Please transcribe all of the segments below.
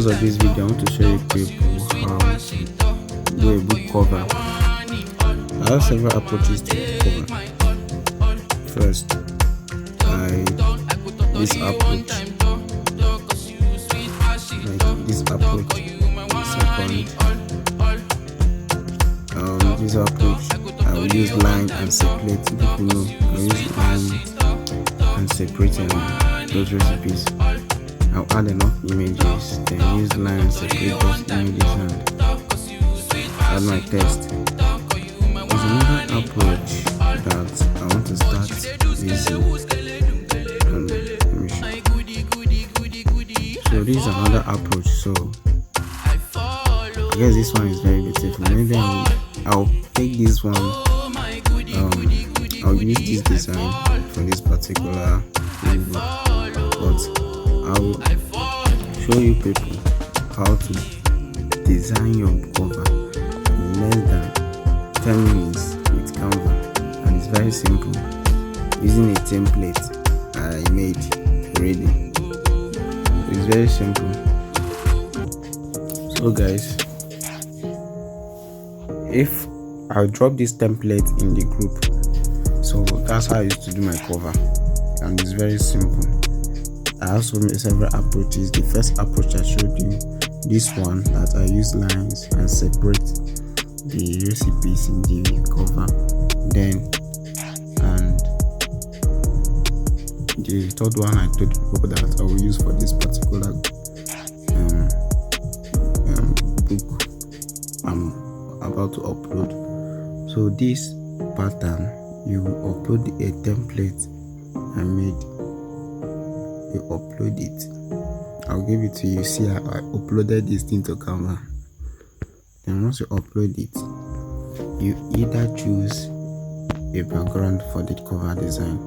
purpose of this video, I want to show you people how to do a book cover. I have several approaches to cover. First, this approach. This approach. Second, this approach. I will use line and separate. People know I use line and separate those recipes. I'll add enough images, then use line and separate those images and add my text. There's another approach that I want to start using. So this is another approach. So I guess this one is very beautiful. Maybe I'll take this one. I'll use this design for this particular video, but I'll show you people how to design your cover in less than 10 minutes with Canva, and it's very simple using a template I made already. It's very simple. So guys, if I'll drop this template in the group, so that's how I used to do my cover, and it's very simple. I also made several approaches. The first approach I showed you, this one that I use lines and separate the recipes in the cover. Then and the third one I told people that I will use for this particular book I'm about to upload. So this pattern, you will upload a template I made. You upload it. I'll give it to you. See, I uploaded this thing to Canva. Then once you upload it, you either choose a background for the cover design.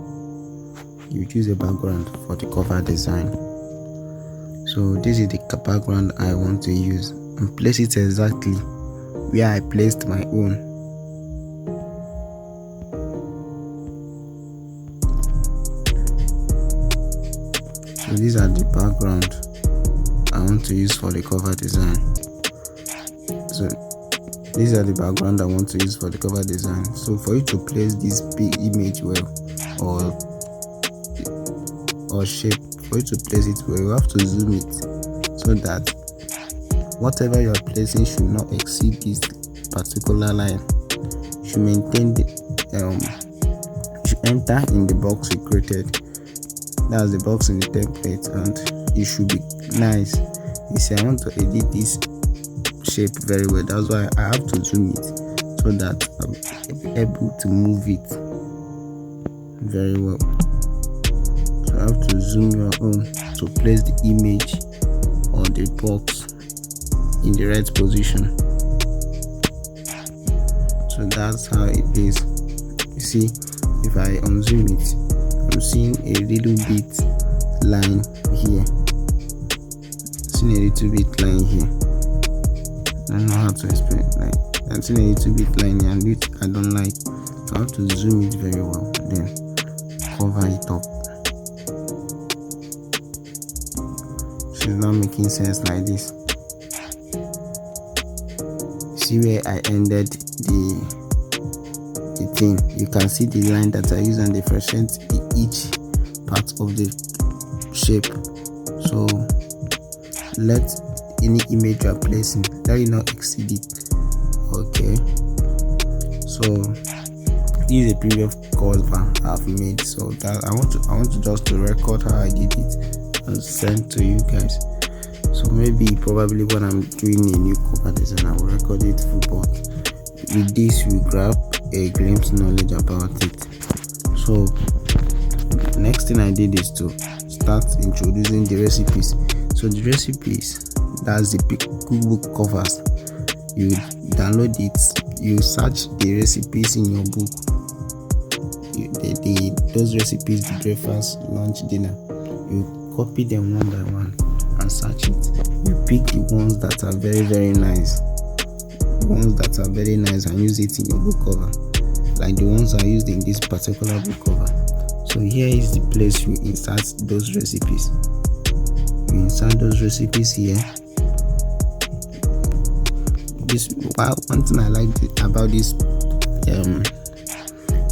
You choose a background for the cover design. So this is the background I want to use, and place it exactly where I placed my own. So these are the background I want to use for the cover design. So these are the background I want to use for the cover design. So for you to place this big image well, or shape, for you to place it well, you have to zoom it so that whatever you are placing should not exceed this particular line. You should maintain the should enter in the box you created. That's the box in the template, and it should be nice. You see, I want to edit this shape very well. That's why I have to zoom it so that I'll be able to move it very well. So I have to zoom your own to place the image or the box in the right position. So that's how it is. You see, if I unzoom it, I'm seeing a little bit line here. Seeing a little bit line here. I don't know how to explain it. Like, I'm seeing a little bit line here, and which I don't like. So I have to zoom it very well, then cover it up. She's not making sense like this. See where I ended the thing. You can see the line that I use and differentiate each part of the shape. So let any image you are placing, let it not exceed it. Okay, so this is a previous cover I've made, so that I want to just to record how I did it and send to you guys. So maybe probably when I'm doing a new cover design, I will record it full, but with this you grab a glimpse knowledge about it. So next thing I did is to start introducing the recipes. So the recipes, that's the cookbook covers. You download it, you search the recipes in your book, those recipes, the breakfast, lunch, dinner, you copy them one by one and search it. You pick the ones that are very, very nice, and use it in your book cover, like the ones I used in this particular book cover. So here is the place you insert those recipes. You insert those recipes here, one thing I like about this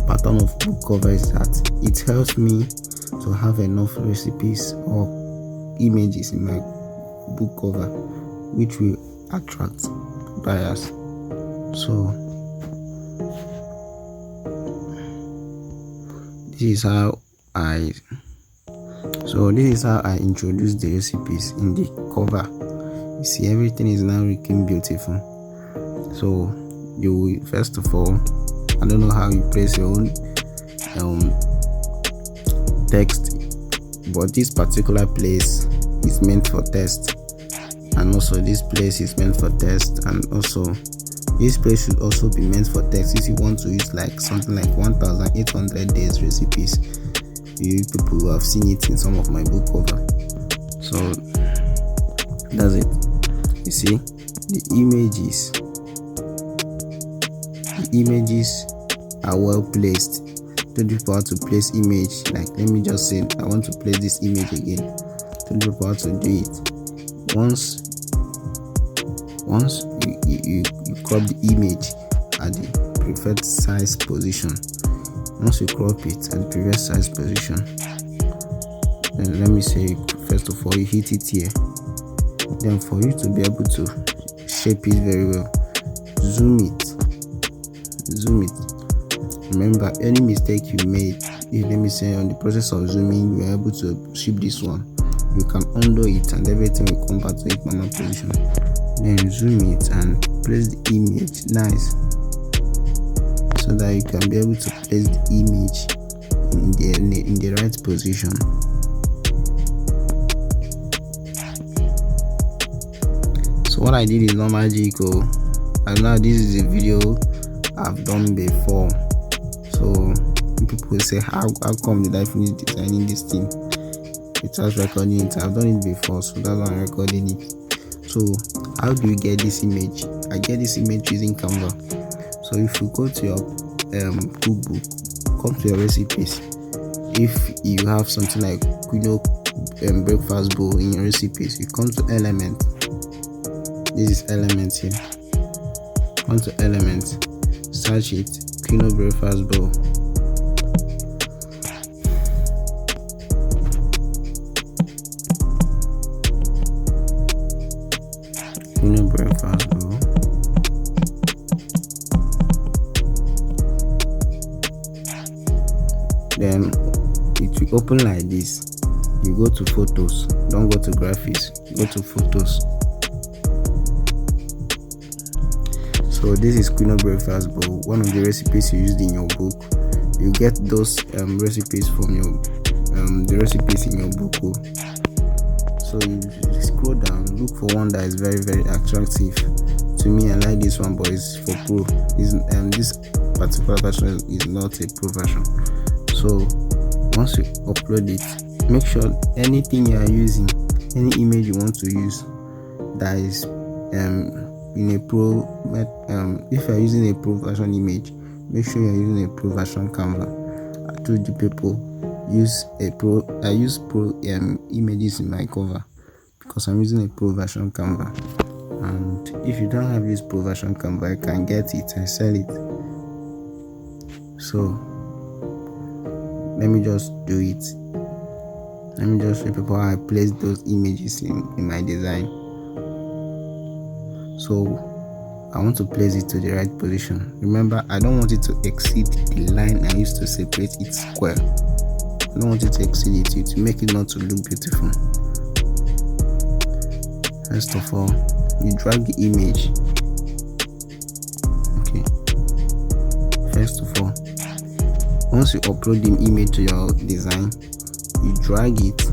pattern of book cover is that it helps me to have enough recipes or images in my book cover which will attract buyers. So this is how I introduce the recipes in the cover. You see, everything is now looking beautiful. So you will, first of all, I don't know how you place your own text, but this particular place is meant for text, and also this place is meant for text, and also this place should also be meant for text. If you want to use like something like 1800 days recipes, you people who have seen it in some of my book cover. So that's it. You see, the images are well placed. Don't people how to place image. Like, let me just say I want to place this image again. Don't people how to do it. Once you crop the image at the preferred size position. Once you crop it at the previous size position, then let me say, first of all, you hit it here. Then for you to be able to shape it very well, zoom it. Remember, any mistake you made, let me say on the process of zooming, you are able to ship this one, you can undo it and everything will come back to its normal position. Then zoom it and place the image nice, so that you can be able to place the image in the right position. So what I did is not magic, and now this is a video I've done before. So people will say, how come did I finish designing this thing without recording it? I've done it before, so that's why I'm recording it. So how do you get this image? I get this image using Canva. So if you go to your cookbook, come to your recipes. If you have something like breakfast bowl in your recipes, you come to element. This is element here. Come to element, search it, Quinoa breakfast bowl. Quinoa breakfast bowl. Then it will open like this. You go to photos, don't go to graphics, go to photos. So this is Quinoa breakfast bowl, one of the recipes you used in your book. You get those recipes from your the recipes in your book. So you scroll down, look for one that is very, very attractive. To me, I like this one, but it's for pro. This particular version is not a pro version. So once you upload it, make sure anything you are using, any image you want to use that is in a pro, if you are using a pro version image, make sure you are using a pro version Canva. I told the people I use pro images in my cover because I'm using a pro version Canva. And if you don't have this pro version Canva, you can get it and sell it. So let me just do it. Let me just show people how I place those images in my design. So I want to place it to the right position. Remember, I don't want it to exceed the line I used to separate it square. I don't want it to exceed it to make it not to look beautiful. First of all, you drag the image. Okay. First of all, once you upload the image to your design, you drag it.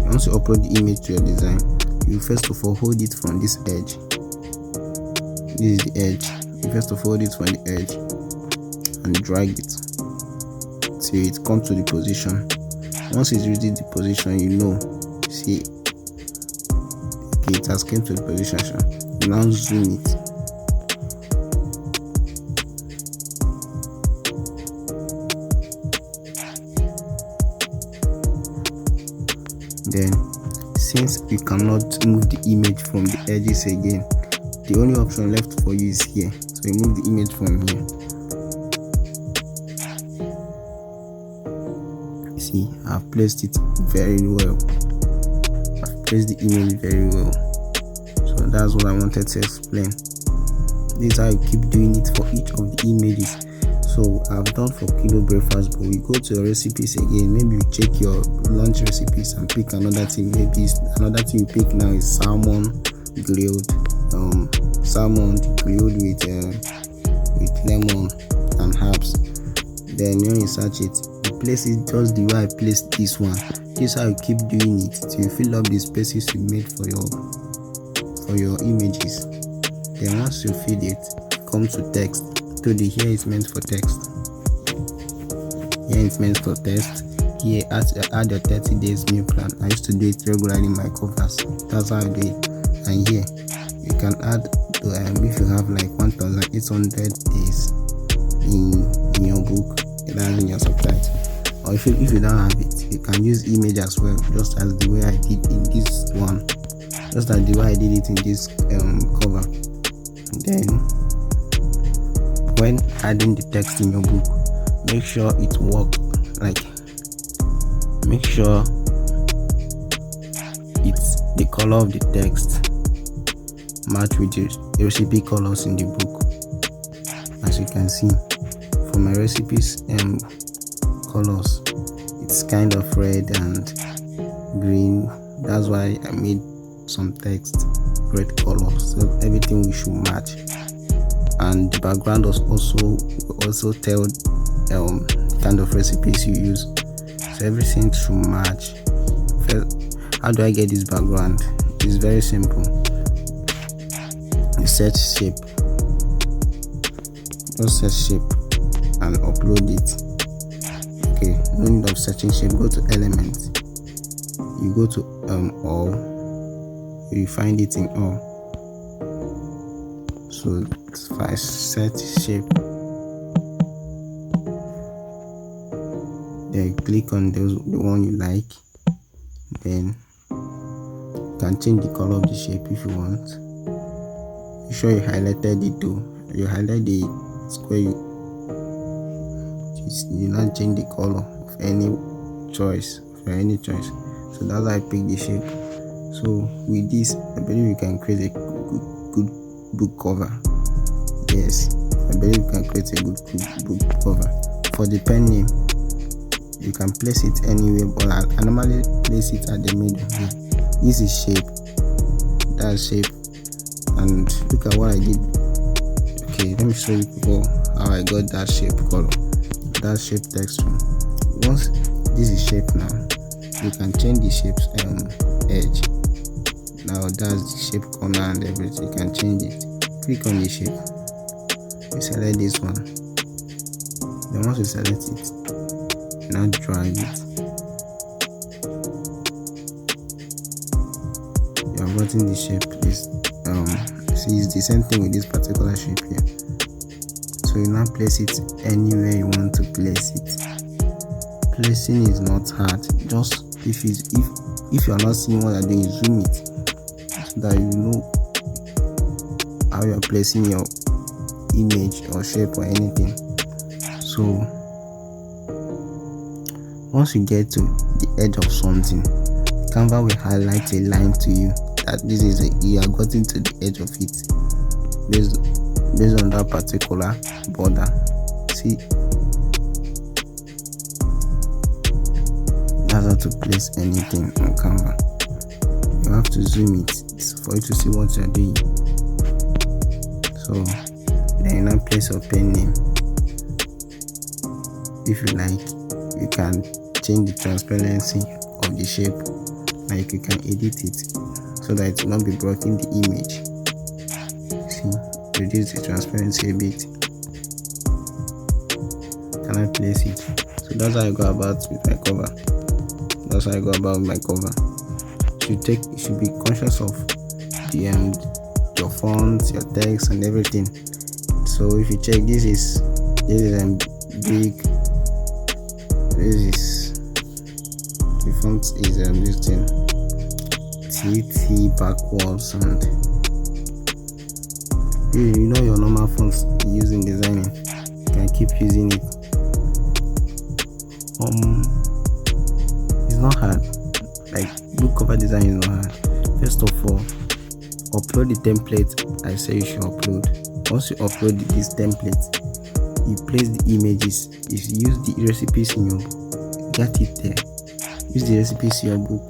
Once you upload the image to your design, you first of all hold it from this edge. This is the edge. You first of all hold it from the edge and drag it till it comes to the position. Once it's reached the position, you know, see, okay, it has came to the position. You now zoom it. Then since you cannot move the image from the edges again, the only option left for you is here. So you move the image from here. See, I've placed it very well. I've placed the image very well. So that's what I wanted to explain. This is how you keep doing it for each of the images. So I've done for kilo breakfast, but we go to your recipes again. Maybe you check your lunch recipes and pick another thing. Maybe another thing you pick now is salmon grilled, with lemon and herbs. Then when you search it, you place it just the way I placed this one. This is how you keep doing it till you fill up the spaces you made for your images. Then once you fill it, come to text. So the here is meant for text. Here it's meant for text. Here add your 30 days meal plan. I used to do it regularly in my covers. That's how I do it. And here you can add if you have like 1,800 days in your book, that's in your subtitle. Or if you don't have it, you can use image as well, just as the way I did in this one, just as the way I did it in this cover. Then when adding the text in your book, make sure it works. Make sure it's the color of the text match with the recipe colors in the book. As you can see, for my recipes colors, it's kind of red and green. That's why I made some text red color, so everything should match. And the background will also tell the kind of recipes you use, so everything should match. First, how do I get this background? It's very simple. You search shape, just search shape and upload it. Okay, no need of searching shape. Go to elements, you go to all, you find it in all. So if I set shape, then click on the one you like. Then you can change the color of the shape if you want. You sure you highlighted it too. You highlight the square, you not change the color of any choice. So that's how I pick the shape. So with this, I believe you can create a good book cover. Yes, I believe you can create a good book cover. For the pen name, you can place it anywhere, but I normally place it at the middle here. This is shape, that's shape, and look at what I did. Okay, let me show you how I got that shape color, that shape texture. Once this is shape, now you can change the shape's edge. Now that's the shape corner and everything. You can change it. Click on the shape, you select this one. Then once you select it, now drag it. You have gotten the shape. See, it's the same thing with this particular shape here. So you now place it anywhere you want to place it. Placing is not hard. Just if you are not seeing what you're doing, zoom it so that you know how you're placing your image or shape or anything. So once you get to the edge of something, Canva will highlight a line to you that you are gotten to the edge of it based on that particular border. See, that's how to place anything on Canva. You have to zoom it for you to see what you're doing. So then you now place your pen name. If you like, you can change the transparency of the shape, like you can edit it so that it will not be blocking the image. See, reduce the transparency a bit. Can I place it? So that's how I go about with my cover. You should be conscious of your fonts, your text, and everything. So if you check, this is big. The font is this thing. T backwards, and you know your normal fonts you use in designing. You can keep using it. It's not hard. Like, book cover design is not hard. First of all, upload the template I say you should upload. Once you upload this template, you place the images. If you use the recipes in your book, get it there. Use the recipes in your book,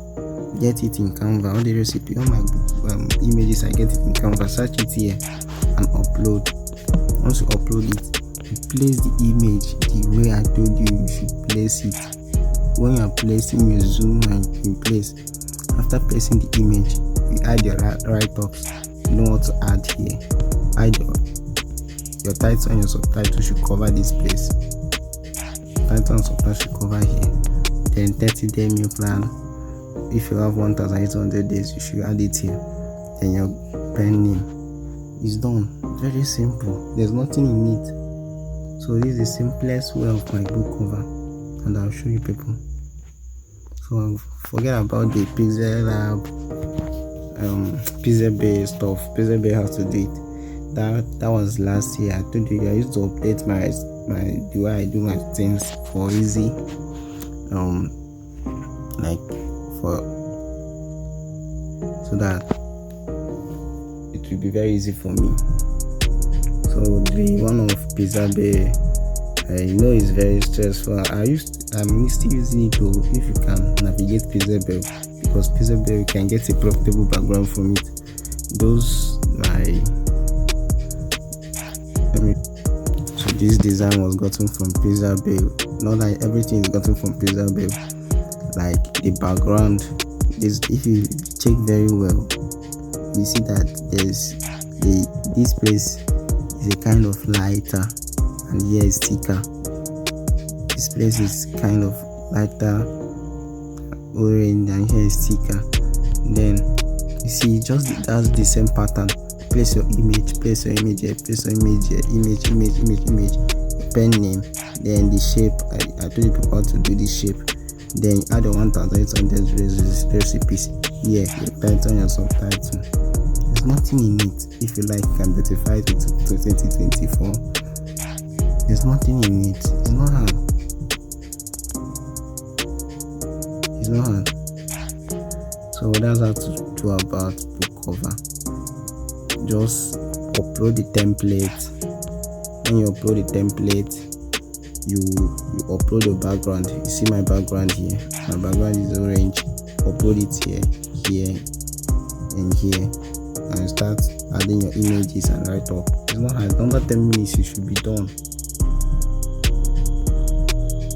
get it in Canva. All the recipe, all my images, I get it in Canva. Search it here and upload. Once you upload it, you place the image the way I told you should place it. When you are placing, you zoom and you place. After placing the image, you add your write-ups. You know what to add here. Add your title and your subtitle should cover this place. Title and subtitle should cover here. Then 30-day meal plan. If you have 1,800 days, you should add it here. Then your pen name is done. Very simple. There's nothing in it. So this is the simplest way of my book cover, and I'll show you people. So forget about the Pixellab, Pixabay stuff. Pixabay has to do it. That was last year. I told you I used to update my the way I do my things for easy, like so that it will be very easy for me. So the one of Pixabay, I know it's very stressful. I'm still using it to, if you can navigate Pixabay, because Pixabay you can get a profitable background from it. So this design was gotten from Pixabay. Not like everything is gotten from Pixabay. Like the background is, if you check very well, you see that this place is a kind of lighter, and here is thicker. This place is kind of lighter orange, and here is thicker. Then you see, that's the same pattern. Place your image here, place your image here, image, pen name, then the shape. I told you people how to do this shape. Then add the 1,800 recipes here, your title and your subtitle. There's nothing in it. If you like, you can beautify it to 2024. There's nothing in it. It's not hard. It's not hard. So that's how to do about book cover. Just upload the template. When you upload the template, you upload your background. You see my background here. My background is orange. Upload it here, and here, and start adding your images and write up. It's not hard. Under 10 minutes you should be done.